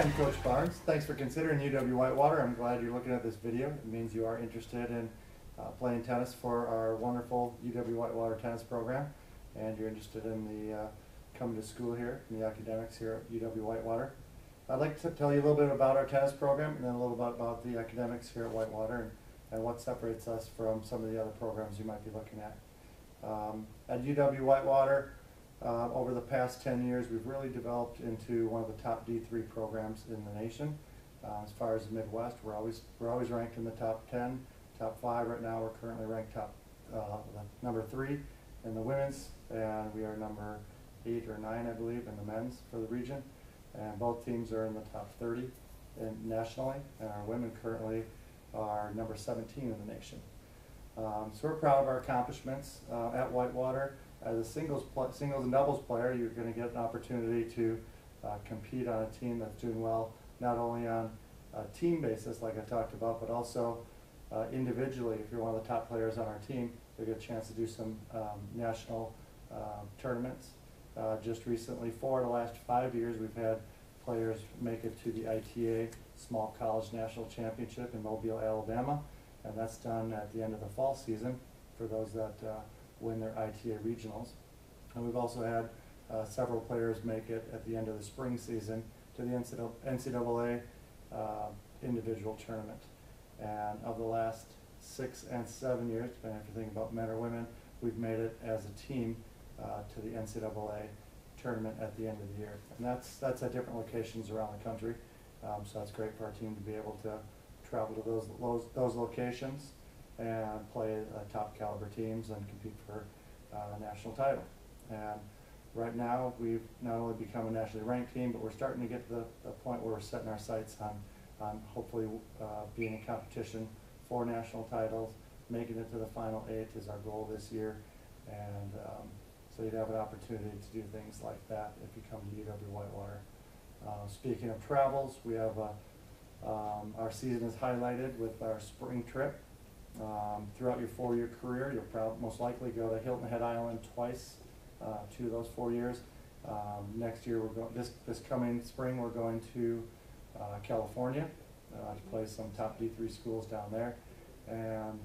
I'm Coach Barnes. Thanks for considering UW-Whitewater. I'm glad you're looking at this video. It means you are interested in playing tennis for our wonderful UW-Whitewater tennis program, and you're interested in the coming to school here, in the academics here at UW-Whitewater. I'd like to tell you a little bit about our tennis program and then a little bit about the academics here at Whitewater and what separates us from some of the other programs you might be looking at. At UW-Whitewater, over the past 10 years, we've really developed into one of the top D3 programs in the nation. As far as the Midwest, we're always ranked in the top 10, top 5 right now. We're currently ranked number 3 in the women's, and we are number 8 or 9, I believe, in the men's for the region. And both teams are in the top 30 nationally, and our women currently are number 17 in the nation. So we're proud of our accomplishments at Whitewater. As a singles and doubles player, you're going to get an opportunity to compete on a team that's doing well, not only on a team basis like I talked about, but also individually. If you're one of the top players on our team, you get a chance to do some national tournaments. Just recently, 4 of the last 5 years, we've had players make it to the ITA Small College National Championship in Mobile, Alabama, and that's done at the end of the fall season for those that win their ITA regionals. And we've also had several players make it at the end of the spring season to the NCAA individual tournament. And of the last 6 and 7 years, depending if you think about men or women, we've made it as a team to the NCAA tournament at the end of the year. And that's at different locations around the country. So it's great for our team to be able to travel to those locations and play top caliber teams and compete for a national title. And right now we've not only become a nationally ranked team, but we're starting to get to the point where we're setting our sights on hopefully being in competition for national titles. Making it to the final 8 is our goal this year, and so you'd have an opportunity to do things like that if you come to UW-Whitewater. Speaking of travels, we have our season is highlighted with our spring trip. Throughout your 4-year career, you'll most likely go to Hilton Head Island twice, 2 of those 4 years. Next year, this coming spring, we're going to California to play some top D3 schools down there, and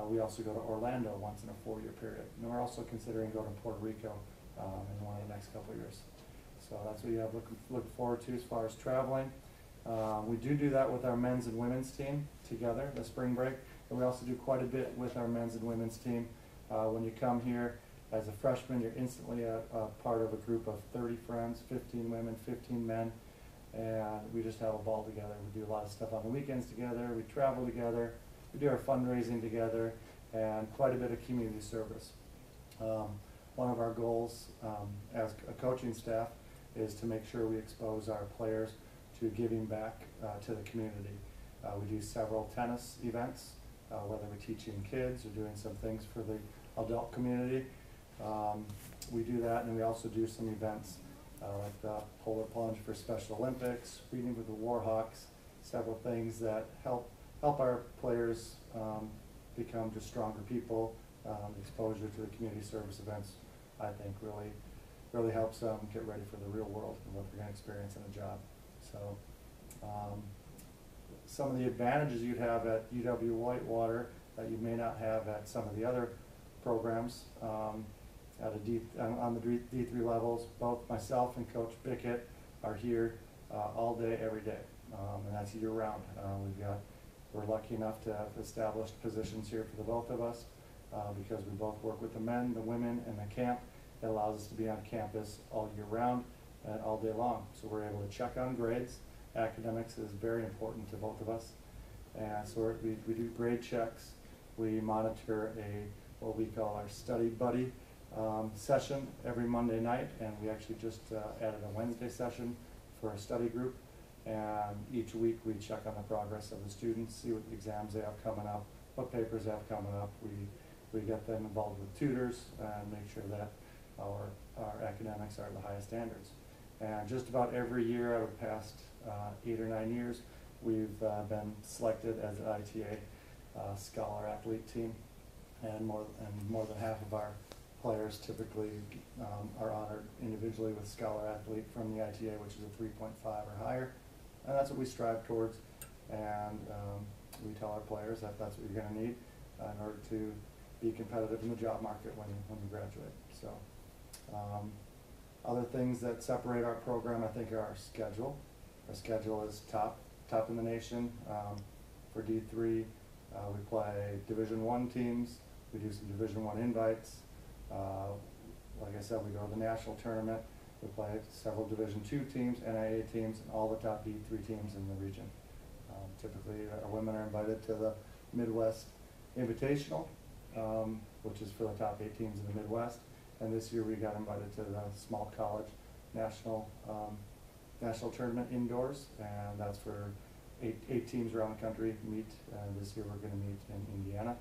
we also go to Orlando once in a 4-year period. And we're also considering going to Puerto Rico in one of the next couple of years. So that's what you have look forward to as far as traveling. We do that with our men's and women's team together, the spring break. And we also do quite a bit with our men's and women's team. When you come here as a freshman, you're instantly a part of a group of 30 friends, 15 women, 15 men, and we just have a ball together. We do a lot of stuff on the weekends together, we travel together, we do our fundraising together, and quite a bit of community service. One of our goals as a coaching staff is to make sure we expose our players to giving back to the community. We do several tennis events, whether we're teaching kids or doing some things for the adult community. We do that, and we also do some events like the Polar Plunge for Special Olympics, Reading with the Warhawks, several things that help our players become just stronger people. Exposure to the community service events, I think, really helps them get ready for the real world and what they're going to experience in a job. So some of the advantages you'd have at UW-Whitewater that you may not have at some of the other programs on the D3 levels. Both myself and Coach Bickett are here all day, every day, and that's year round. We're lucky enough to have established positions here for the both of us because we both work with the men, the women, and the camp. It allows us to be on campus all year round and all day long. So we're able to check on grades. Academics is very important to both of us. And so we do grade checks. We monitor what we call our study buddy session every Monday night, and we actually just added a Wednesday session for a study group. And each week we check on the progress of the students, see what exams they have coming up, what papers they have coming up. We get them involved with tutors and make sure that our academics are the highest standards. And just about every year out of the past 8 or 9 years, we've been selected as an ITA Scholar Athlete team, and more than half of our players typically are honored individually with Scholar Athlete from the ITA, which is a 3.5 or higher. And that's what we strive towards, and we tell our players that that's what you're going to need in order to be competitive in the job market when you graduate. So other things that separate our program, I think, are our schedule. Our schedule is top in the nation. For D3, we play Division I teams. We do some Division I invites. Like I said, we go to the national tournament. We play several Division II teams, NIA teams, and all the top D3 teams in the region. Typically, our women are invited to the Midwest Invitational, which is for the top 8 teams in the Midwest. And this year we got invited to the Small College National Tournament indoors, and that's for eight teams around the country meet. This year we're going to meet in Indiana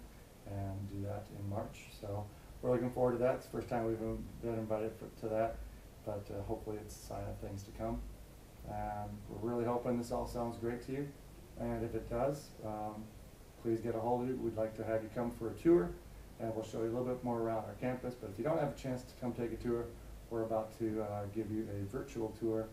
and do that in March. So we're looking forward to that. It's the first time we've been invited to that, but hopefully it's a sign of things to come. And we're really hoping this all sounds great to you. And if it does, please get a hold of you. We'd like to have you come for a tour, and we'll show you a little bit more around our campus. But if you don't have a chance to come take a tour, we're about to give you a virtual tour.